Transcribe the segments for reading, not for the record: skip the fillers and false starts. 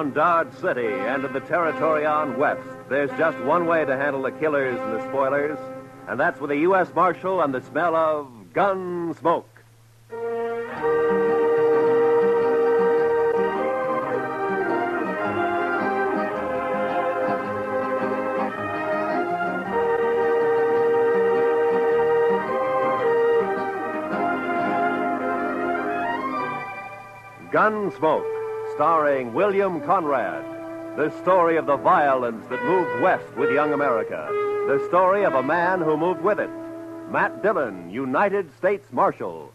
on Dodge City and in the territory on West, there's just one way to handle the killers and the spoilers, and that's with a U.S. Marshal and the smell of Gunsmoke. Gunsmoke, starring William Conrad. The story of the violence that moved west with young America. The story of a man who moved with it. Matt Dillon, United States Marshal.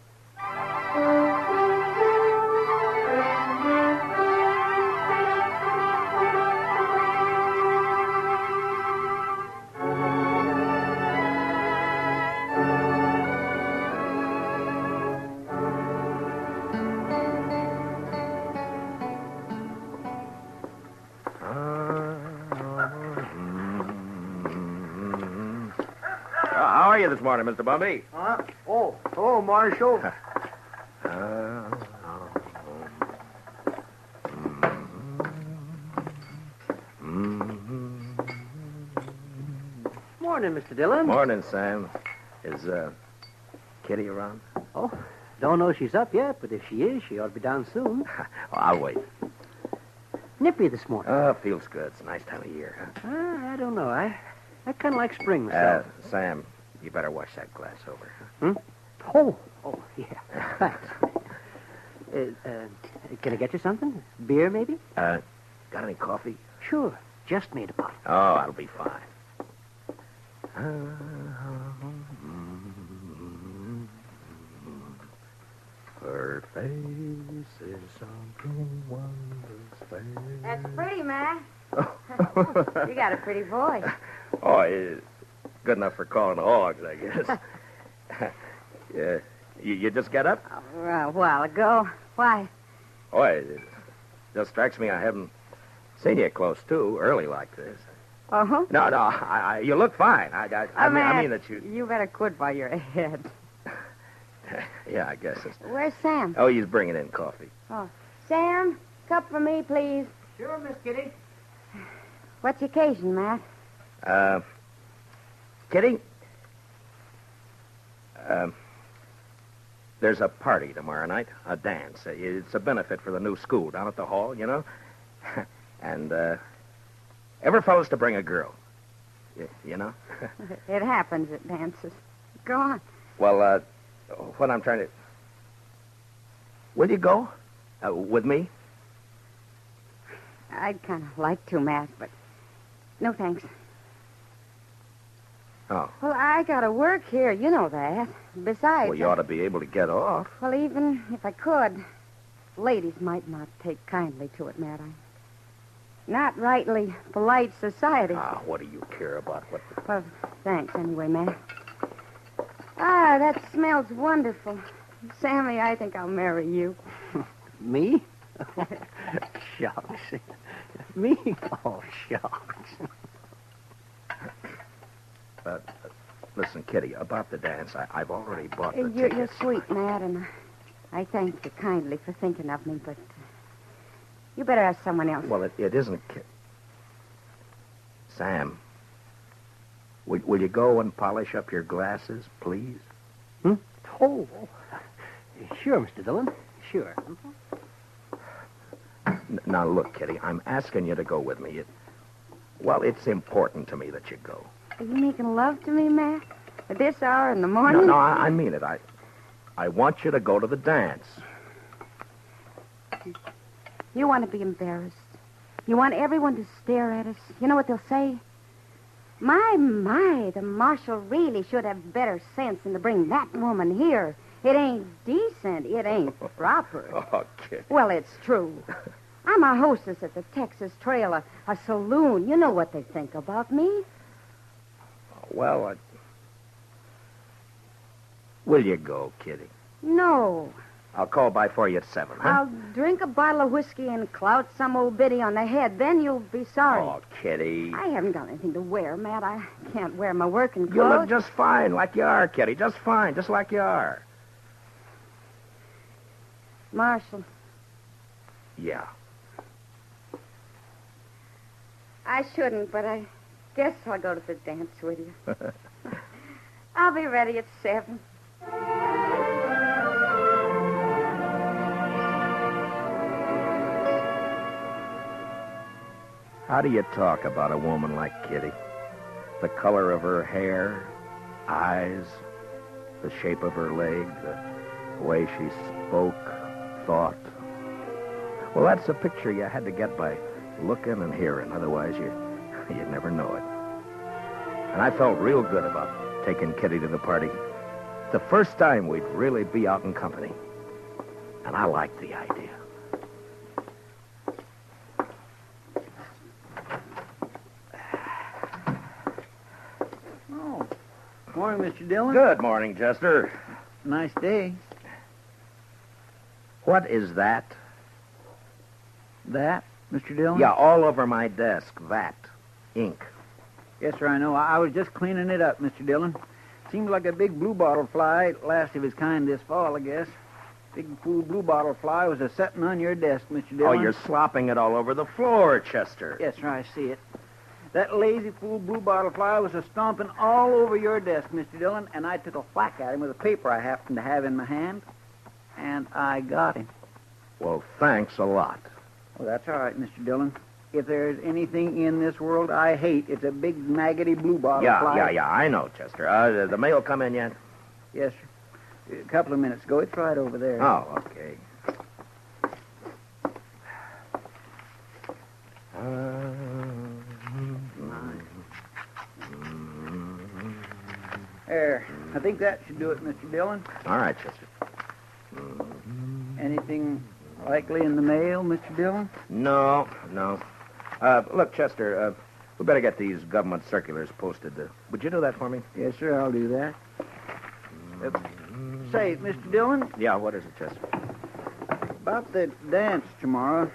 How are you this morning, Mr. Bumby? Hello, Marshal. Morning, Mr. Dillon. Morning, Sam. Is Kitty around? Oh, don't know she's up yet, but if she is, she ought to be down soon. I'll wait. Nippy this morning. Oh, feels good. It's a nice time of year. Huh? I don't know. I kind of like spring myself. Sam, you better wash that glass over. Oh, yeah. Thanks. Can I get you something? Beer, maybe? Got any coffee? Sure. Just made a bottle. Oh, that'll be fine. Her face is something wondrous. That's pretty, Matt. You got a pretty voice. Oh, it's good enough for calling hogs, I guess. Yeah. You just got up? A while ago. Why? Oh, it just strikes me I haven't seen you close too early like this. Uh-huh. No, you look fine. I mean that you... You better quit while you're ahead. Yeah, I guess it's... Where's Sam? Oh, he's bringing in coffee. Oh, Sam, cup for me, please. Sure, Miss Kitty. What's the occasion, Matt? Kitty? There's a party tomorrow night, a dance. It's a benefit for the new school down at the hall, you know? And, every fellow's to bring a girl. You know? It happens at dances. Go on. Well, what I'm trying to... Will you go? With me? I'd kind of like to, Matt, but no thanks. Oh. Well, I got to work here. You know that. Besides... Well, you ought to be able to get off. Well, even if I could, ladies might not take kindly to it, Matt. I'm not rightly polite society. What do you care about what... Well, thanks anyway, Matt. That smells wonderful. Sammy, I think I'll marry you. Me? Shucks. Me? Oh, shucks. Listen, Kitty, about the dance, I've already bought the You're tickets. sweet, Matt, and I thank you kindly for thinking of me, but you better ask someone else. Well, it isn't... Sam, will you go and polish up your glasses, please? Oh, sure, Mr. Dillon. Sure. Now, look, Kitty, I'm asking you to go with me. It's important to me that you go. Are you making love to me, Matt? At this hour in the morning? No, I mean it. I want you to go to the dance. You want to be embarrassed. You want everyone to stare at us. You know what they'll say? My, the marshal really should have better sense than to bring that woman here. It ain't decent. It ain't proper. Oh, Kitty. Well, it's true. I'm a hostess at the Texas Trail, a saloon. You know what they think about me. Well, will you go, Kitty? No. I'll call by for you at 7, huh? I'll drink a bottle of whiskey and clout some old biddy on the head. Then you'll be sorry. Oh, Kitty. I haven't got anything to wear, Matt. I can't wear my working clothes. You look just fine like you are, Kitty. Just fine, just like you are. Marshal. Yeah. I shouldn't, but I guess I'll go to the dance with you. I'll be ready at 7. How do you talk about a woman like Kitty? The color of her hair, eyes, the shape of her leg, the way she spoke, thought. Well, that's a picture you had to get by looking and hearing. Otherwise, you'd never know it. And I felt real good about taking Kitty to the party. The first time we'd really be out in company. And I liked the idea. Oh, morning, Mr. Dillon. Good morning, Chester. Nice day. What is that? That, Mr. Dillon? Yeah, all over my desk. That. Ink. Yes, sir, I know. I was just cleaning it up, Mr. Dillon. Seems like a big bluebottle fly, last of his kind this fall, I guess. Big fool bluebottle fly was a-setting on your desk, Mr. Dillon. Oh, you're slopping it all over the floor, Chester. Yes, sir, I see it. That lazy fool bluebottle fly was a-stomping all over your desk, Mr. Dillon, and I took a whack at him with a paper I happened to have in my hand, and I got him. Well, thanks a lot. Well, that's all right, Mr. Dillon. If there's anything in this world I hate, it's a big, maggoty bluebottle fly. Yeah, I know, Chester. The mail come in yet? Yes, sir. A couple of minutes ago. It's right over there. Oh, okay. There. I think that should do it, Mr. Dillon. All right, Chester. Anything likely in the mail, Mr. Dillon? No. Look, Chester, we better get these government circulars posted. Would you do that for me? Yes, sir, I'll do that. Say, Mr. Dillon, Yeah, what is it, Chester? about the dance tomorrow.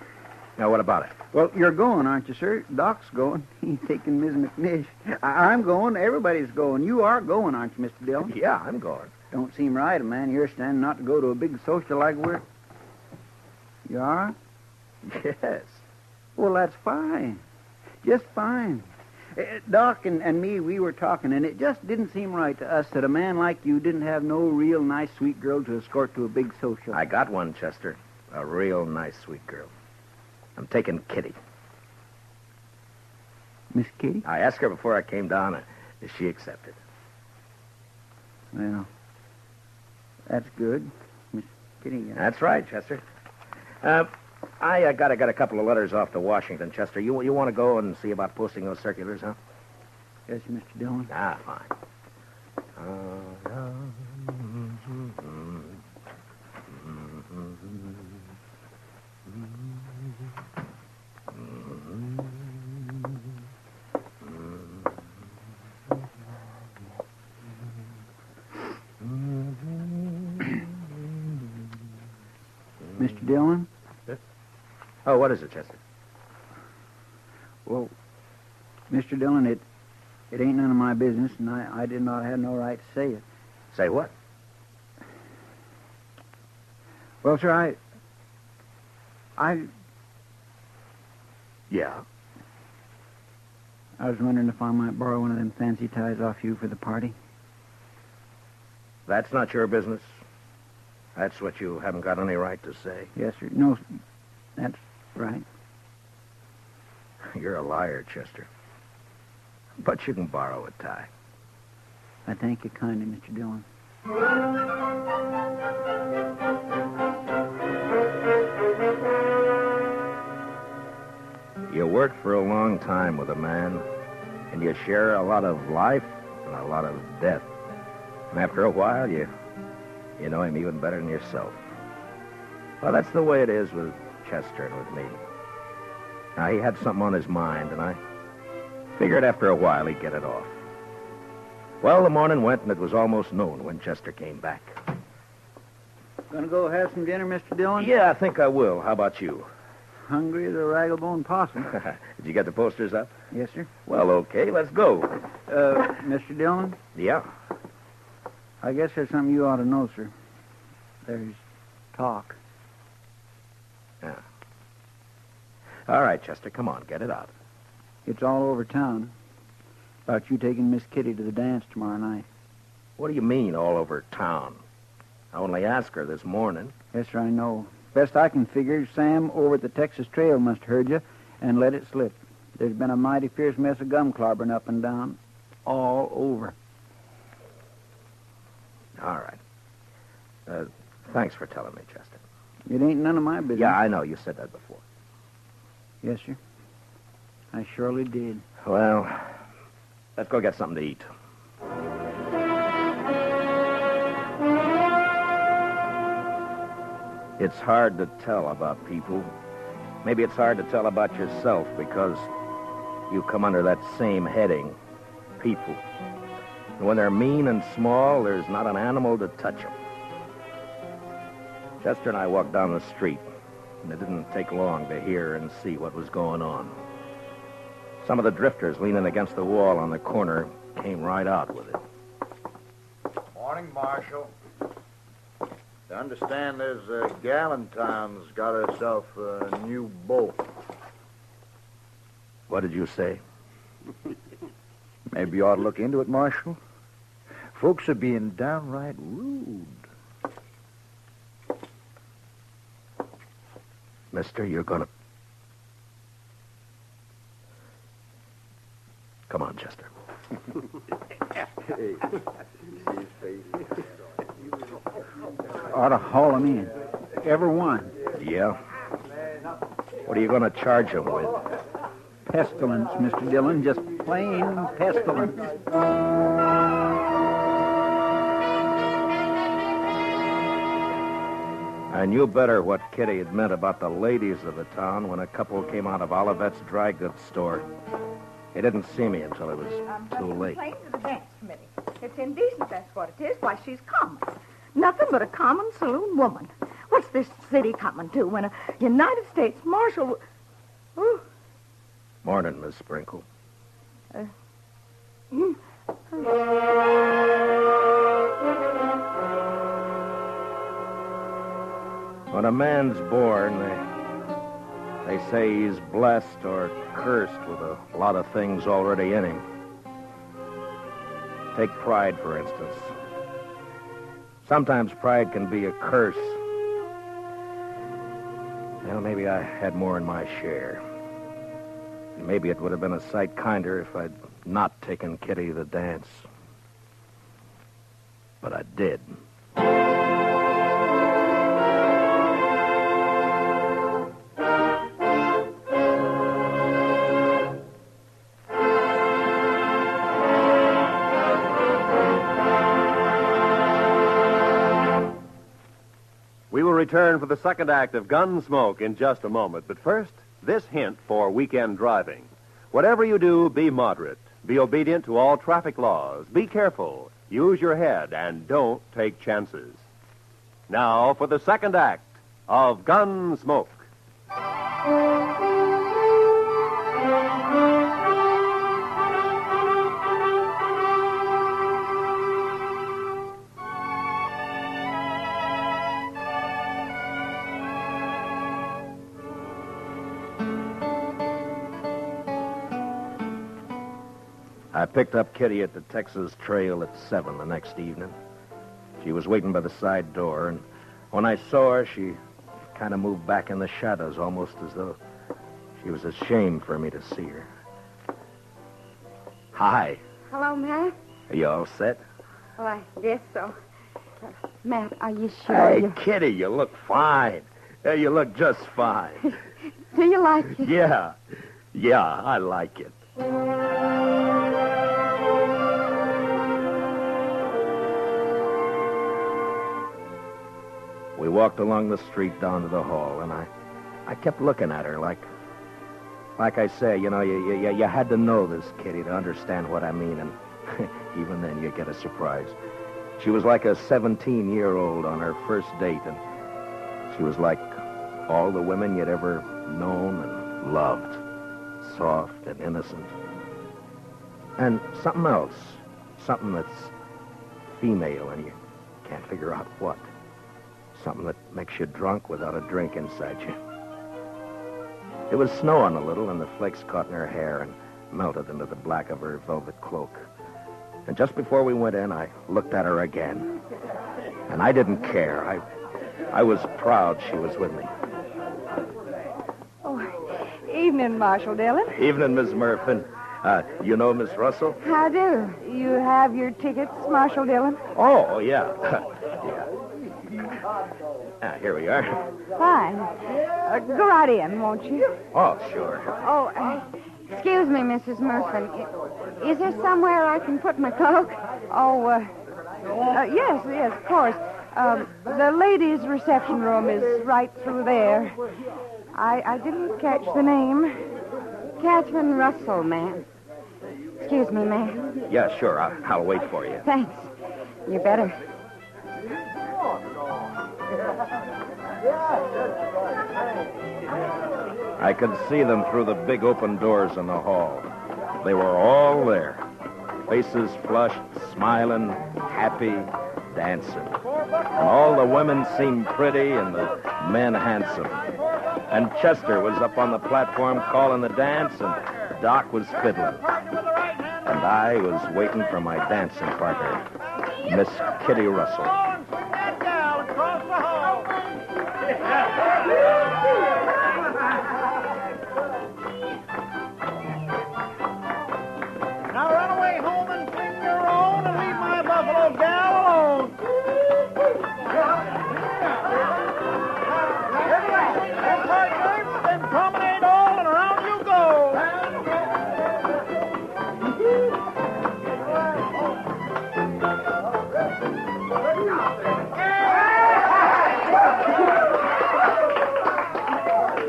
Now, what about it? Well, you're going, aren't you, sir? Doc's going. He's taking Ms. McNish. I'm going. Everybody's going. You are going, aren't you, Mr. Dillon? Yeah, I'm going. Don't seem right, a man your standing not to go to a big social like we're... You are? Yes. Well, that's fine. Just fine. Doc and me, we were talking, and it just didn't seem right to us that a man like you didn't have no real nice, sweet girl to escort to a big social. I got one, Chester. A real nice, sweet girl. I'm taking Kitty. Miss Kitty? I asked her before I came down, and she accepted. Well, that's good. Miss Kitty. That's right, Chester. I got a couple of letters off to Washington, Chester. You want to go and see about posting those circulars, huh? Yes, Mr. Dillon. Ah, fine. Mr. Dillon? Oh, what is it, Chester? Well, Mr. Dillon, it ain't none of my business, and I did not have no right to say it. Say what? Well, sir, I Yeah. was wondering if I might borrow one of them fancy ties off you for the party. That's not your business. That's what you haven't got any right to say. Yes, sir. No, that's right. You're a liar, Chester. But you can borrow a tie. I thank you kindly, Mr. Dillon. You work for a long time with a man, and you share a lot of life and a lot of death. And after a while, you know him even better than yourself. Well, that's the way it is with Chester and with me. Now, he had something on his mind, and I figured after a while he'd get it off. Well, the morning went, and it was almost noon when Chester came back. Gonna go have some dinner, Mr. Dillon? Yeah, I think I will. How about you? Hungry as a ragglebone possum. Did you get the posters up? Yes, sir. Well, okay, let's go. Mr. Dillon, Yeah. I guess there's something you ought to know, sir. There's talk. Yeah. All right, Chester, come on, get it out. It's all over town. About you taking Miss Kitty to the dance tomorrow night. What do you mean, all over town? I only asked her this morning. Yes, sir, I know. Best I can figure, Sam over at the Texas Trail must have heard you and let it slip. There's been a mighty fierce mess of gum clobbering up and down. All over. All right. Thanks for telling me, Chester. It ain't none of my business. Yeah, I know. You said that before. Yes, sir. I surely did. Well, let's go get something to eat. It's hard to tell about people. Maybe it's hard to tell about yourself because you come under that same heading, people. And when they're mean and small, there's not an animal to touch them. Chester and I walked down the street, and it didn't take long to hear and see what was going on. Some of the drifters leaning against the wall on the corner came right out with it. Morning, Marshal. I understand there's Galentine's got herself a new beau. What did you say? Maybe you ought to look into it, Marshal. Folks are being downright rude. Mister, you're gonna... Come on, Chester. Ought to haul 'em in. Every one. Yeah? What are you going to charge him with? Pestilence, Mr. Dillon. Just plain pestilence. I knew better what Kitty had meant about the ladies of the town when a couple came out of Olivet's dry goods store. They didn't see me until it was too late. Complain to the dance committee. It's indecent, that's what it is. Why, she's common. Nothing but a common saloon woman. What's this city coming to when a United States Marshal... Ooh. Morning, Miss Sprinkle. When a man's born, they say he's blessed or cursed with a lot of things already in him. Take pride, for instance. Sometimes pride can be a curse. Well, maybe I had more in my share. Maybe it would have been a sight kinder if I'd not taken Kitty to the dance. But I did. We will return for the second act of Gunsmoke in just a moment. But first, this hint for weekend driving. Whatever you do, be moderate. Be obedient to all traffic laws. Be careful. Use your head and don't take chances. Now for the second act of Gunsmoke. I picked up Kitty at the Texas Trail at 7 the next evening. She was waiting by the side door, and when I saw her, she kind of moved back in the shadows, almost as though she was ashamed for me to see her. Hi. Hello, Matt. Are you all set? Well, I guess so. Matt, are you sure? Hey, Kitty, you look fine. You look just fine. Do you like it? Yeah. Yeah, I like it. We walked along the street down to the hall, and I kept looking at her like I say, you know, you had to know this, Kitty, to understand what I mean, and even then you get a surprise. She was like a 17-year-old on her first date, and she was like all the women you'd ever known and loved, soft and innocent. And something else, something that's female, and you can't figure out what. Something that makes you drunk without a drink inside you. It was snowing a little, and the flakes caught in her hair, and melted into the black of her velvet cloak. And just before we went in, I looked at her again. And I didn't care. I was proud she was with me. Oh, evening, Marshal Dillon. Evening, Miss Murphy. You know Miss Russell? How do? You have your tickets, Marshal Dillon? Oh, yeah. Here we are. Fine. Go right in, won't you? Oh, sure. Oh, excuse me, Mrs. Murphy. Is there somewhere I can put my cloak? Oh, yes, of course. The ladies' reception room is right through there. I didn't catch the name. Catherine Russell, ma'am. Excuse me, ma'am. Yeah, sure. I'll wait for you. Thanks. You better. I could see them through the big open doors in the hall. They were all there. Faces flushed, smiling, happy, dancing. And all the women seemed pretty and the men handsome. And Chester was up on the platform calling the dance, and Doc was fiddling. And I was waiting for my dancing partner, Miss Kitty Russell. Now run away home and clean your own and leave my buffalo gal alone. Everybody, partners, then promenade all and around you go.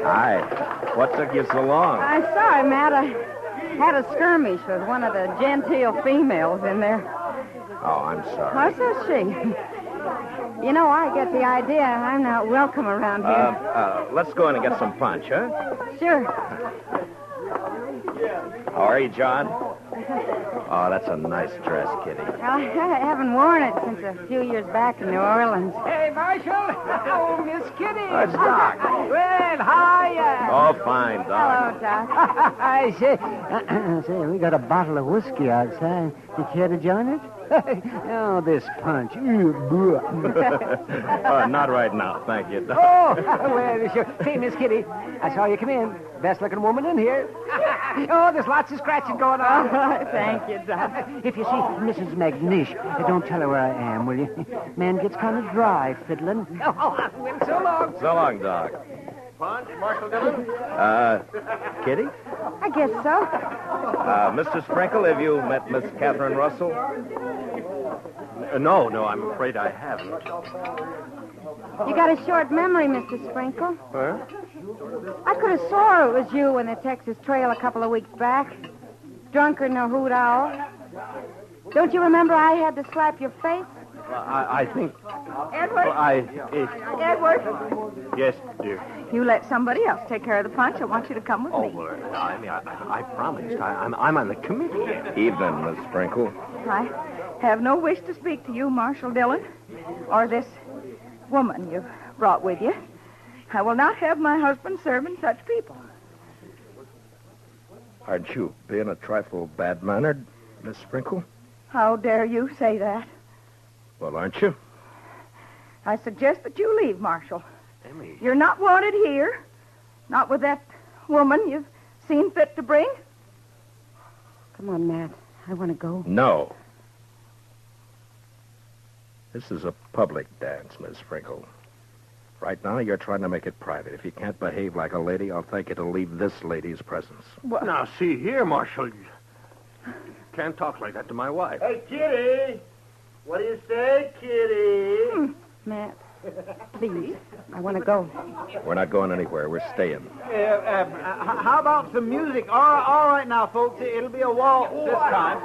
Hi. What took you so long? I'm sorry, Matt. I had a skirmish with one of the genteel females in there. Oh, I'm sorry. What says she? You know, I get the idea I'm not welcome around here. Let's go in and get some punch, huh? Sure. How are you, John? Oh, that's a nice dress, Kitty. I haven't worn it since a few years back in New Orleans. Hey, Marshal. Oh, Miss Kitty. It's Doc. Well, hiya. Oh, fine, Doc. Hello, Doc. I say, we got a bottle of whiskey outside. You care to join us? Oh, this punch. Not right now, thank you, Doc. Oh, well, sure. Say, Miss Kitty, I saw you come in. Best-looking woman in here. Oh, there's lots of scratching going on. Thank you, Doc. If you see Mrs. McNish, don't tell her where I am, will you? Man gets kind of dry fiddling. Oh, well, so long. So long, Doc. Punch, Marshal Dillon? Kitty? I guess so. Mr. Sprinkle, have you met Miss Catherine Russell? No, I'm afraid I haven't. You got a short memory, Mr. Sprinkle. Huh? I could have swore it was you in the Texas Trail a couple of weeks back. Drunker than a hoot owl. Don't you remember I had to slap your face? I think... Edward? Edward, Yes, dear. you let somebody else take care of the punch. I want you to come with me. I promised. I'm on the committee. Evening, Miss Sprinkle. I have no wish to speak to you, Marshal Dillon, or this woman you've brought with you. I will not have my husband serving such people. Aren't you being a trifle bad-mannered, Miss Sprinkle? How dare you say that? Well, aren't you? I suggest that you leave, Marshal. Emmy. You're not wanted here. Not with that woman you've seen fit to bring. Come on, Matt. I want to go. No. This is a public dance, Miss Sprinkle. Right now, you're trying to make it private. If you can't behave like a lady, I'll thank you to leave this lady's presence. What? Now, see here, Marshal. You can't talk like that to my wife. Hey, Kitty. What do you say, Kitty? Matt, please. I want to go. We're not going anywhere. We're staying. How about some music? All right now, folks. It'll be a waltz this time.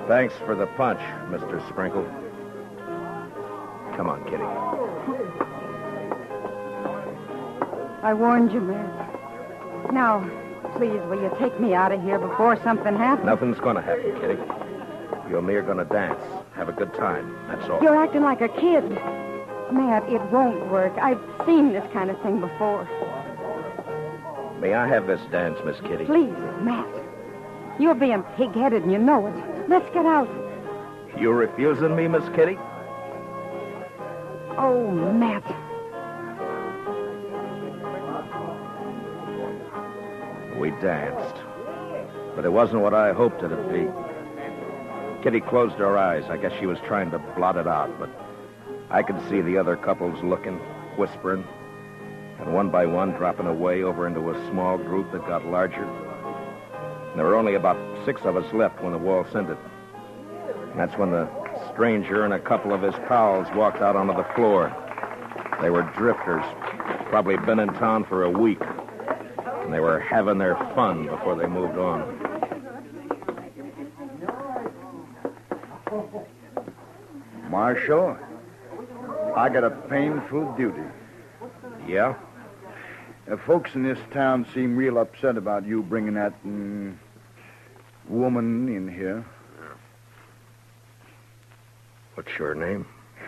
Thanks for the punch, Mr. Sprinkle. Come on, Kitty. I warned you, Matt. Now, please, will you take me out of here before something happens? Nothing's going to happen, Kitty. You and me are going to dance. Have a good time. That's all. You're acting like a kid. Matt, it won't work. I've seen this kind of thing before. May I have this dance, Miss Kitty? Please, Matt. You're being pig-headed and you know it. Let's get out. You refusing me, Miss Kitty? Oh, Matt. We danced. But it wasn't what I hoped it'd be. Kitty closed her eyes. I guess she was trying to blot it out, but I could see the other couples looking, whispering, and one by one dropping away over into a small group that got larger. And there were only about 6 of us left when the waltz ended. And that's when the stranger and a couple of his pals walked out onto the floor. They were drifters, probably been in town for a week. And they were having their fun before they moved on. Marshal, I got a painful duty. Yeah? Folks in this town seem real upset about you bringing that woman in here. What's your name?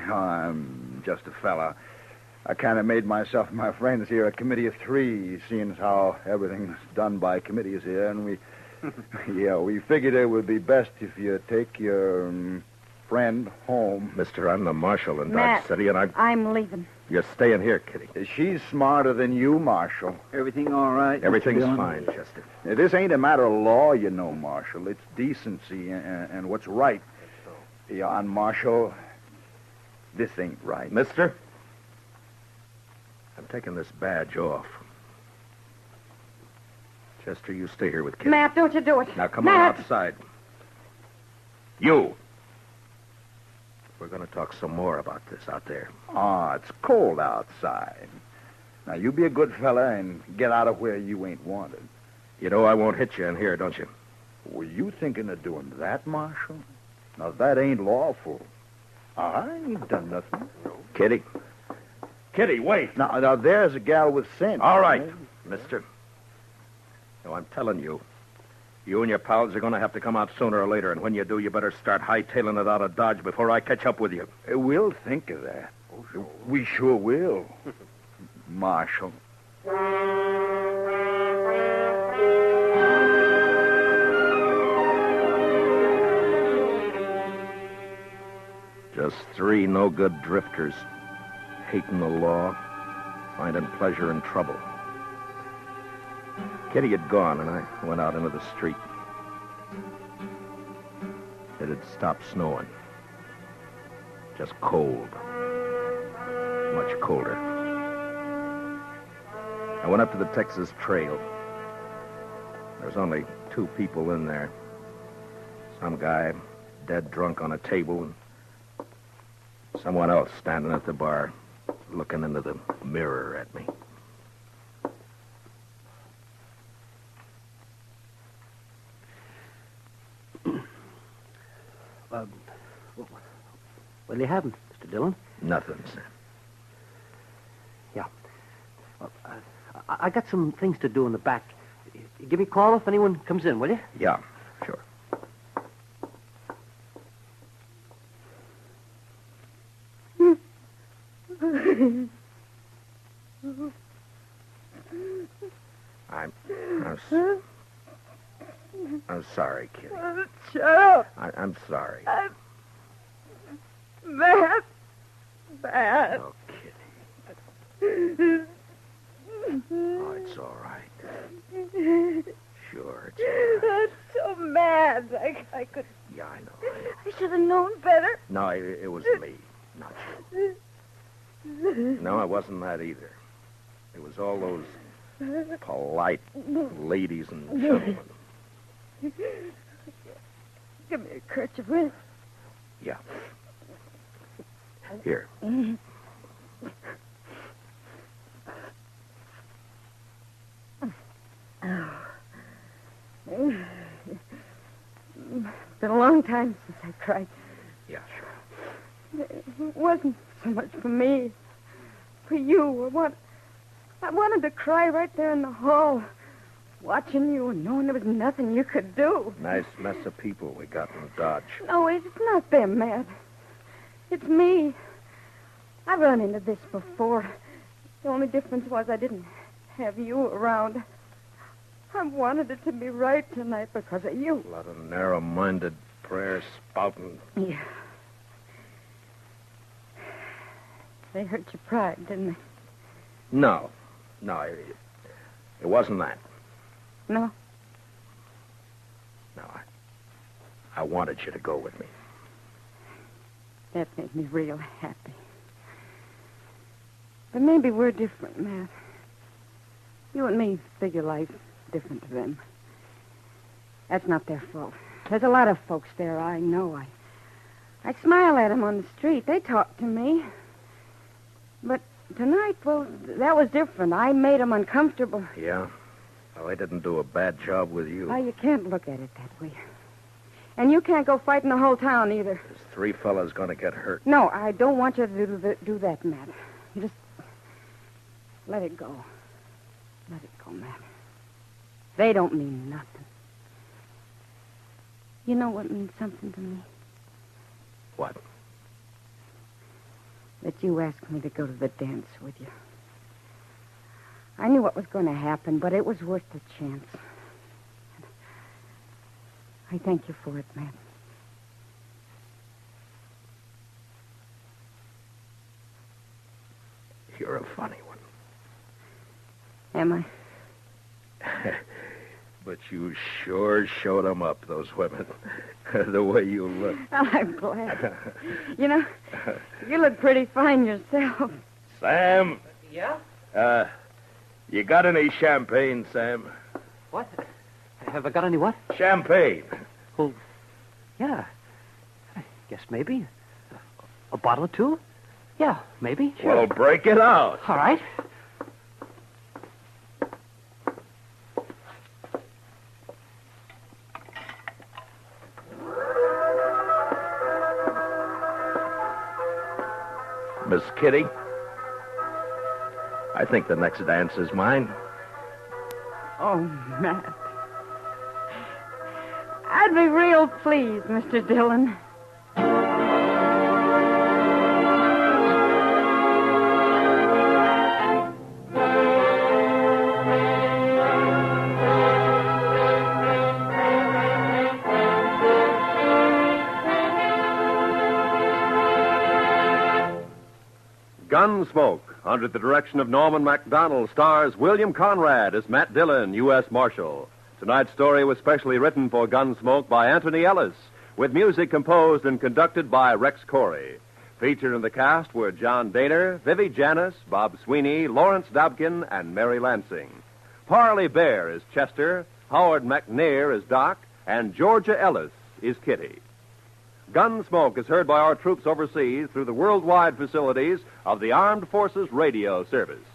I'm just a fella. I kind of made myself and my friends here a committee of 3, seeing as how everything's done by committees here, and we figured it would be best if you take your friend home. Mister, I'm the marshal in Matt, Dodge City, and I'm leaving. You're staying here, Kitty. She's smarter than you, Marshal. Everything all right? Mr. Everything's Dillon? fine, Chester. This ain't a matter of law, you know, Marshal. It's decency and what's right. Yeah, and Marshal, this ain't right. Mister, I'm taking this badge off. Chester, you stay here with Kitty. Matt, don't you do it. Now, come Matt. on outside. You. We're going to talk some more about this out there. It's cold outside. Now, you be a good fella and get out of where you ain't wanted. You know I won't hit you in here, don't you? Were you thinking of doing that, Marshal? Now, that ain't lawful. I ain't done nothing. Kitty. Kitty, wait. Now there's a gal with sense. All right, mister. No, I'm telling you. You and your pals are going to have to come out sooner or later, and when you do, you better start hightailing it out of Dodge before I catch up with you. We'll think of that. We sure will. Marshal. Just 3 no-good drifters, hating the law, finding pleasure in trouble. Kitty had gone, and I went out into the street. It had stopped snowing. Just cold. Much colder. I went up to the Texas Trail. There was only 2 people in there. Some guy dead drunk on a table, and someone else standing at the bar, looking into the mirror at me. What do you have, Mr. Dillon? Nothing, sir. Yeah. Well, I got some things to do in the back. Give me a call if anyone comes in, will you? Yeah, sure. I'm sorry, Kitty. Shut up. I'm sorry. Matt. Oh, Kitty. Oh, it's all right. Sure, it's all right. I'm so mad. I could. Yeah, I know. I should have known better. No, it was me, not you. No, it wasn't that either. It was all those polite ladies and gentlemen. Give me a kerchief, will you? Yeah. Here. Been a long time since I cried. Yeah, sure. It wasn't so much for me. For you. I wanted to cry right there in the hall, watching you and knowing there was nothing you could do. Nice mess of people we got in Dodge. No, it's not them, Matt. It's me. I've run into this before. The only difference was I didn't have you around. I wanted it to be right tonight because of you. A lot of narrow-minded prayer spouting. Yeah. They hurt your pride, didn't they? No, it wasn't that. No? No, I wanted you to go with me. That made me real happy. But maybe we're different, Matt. You and me figure life different to them. That's not their fault. There's a lot of folks there I know. I smile at them on the street. They talk to me. But tonight, well, that was different. I made them uncomfortable. Yeah? Well, I didn't do a bad job with you. Well, you can't look at it that way. And you can't go fighting the whole town either. There's 3 fellas going to get hurt. No, I don't want you to do that, Matt. You just let it go. Let it go, Matt. They don't mean nothing. You know what means something to me? What? That you asked me to go to the dance with you. I knew what was going to happen, but it was worth the chance. I thank you for it, Matt. You're a funny one. Am I? But you sure showed them up, those women. The way you look. Well, I'm glad. You know, you look pretty fine yourself. Sam? Yeah? You got any champagne, Sam? What? Have I got any what? Champagne. Well, yeah. I guess maybe. A bottle or two? Yeah, maybe. Sure. Well, break it out. All right. Miss Kitty, I think the next dance is mine. Oh, Matt. I'd be real pleased, Mr. Dillon. Gunsmoke, under the direction of Norman MacDonald, stars William Conrad as Matt Dillon, U.S. Marshal. Tonight's story was specially written for Gunsmoke by Anthony Ellis, with music composed and conducted by Rex Corey. Featured in the cast were John Daner, Vivi Janis, Bob Sweeney, Lawrence Dobkin, and Mary Lansing. Parley Bear is Chester, Howard McNair is Doc, and Georgia Ellis is Kitty. Gunsmoke is heard by our troops overseas through the worldwide facilities of the Armed Forces Radio Service.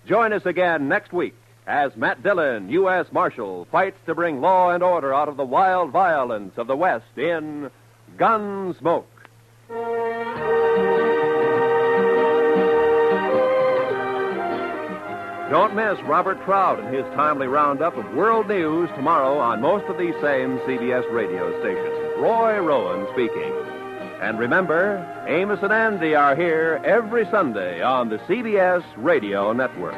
Join us again next week as Matt Dillon, U.S. Marshal, fights to bring law and order out of the wild violence of the West in Gunsmoke. Don't miss Robert Trout and his timely roundup of world news tomorrow on most of these same CBS radio stations. Roy Rowan speaking. And remember, Amos and Andy are here every Sunday on the CBS Radio Network.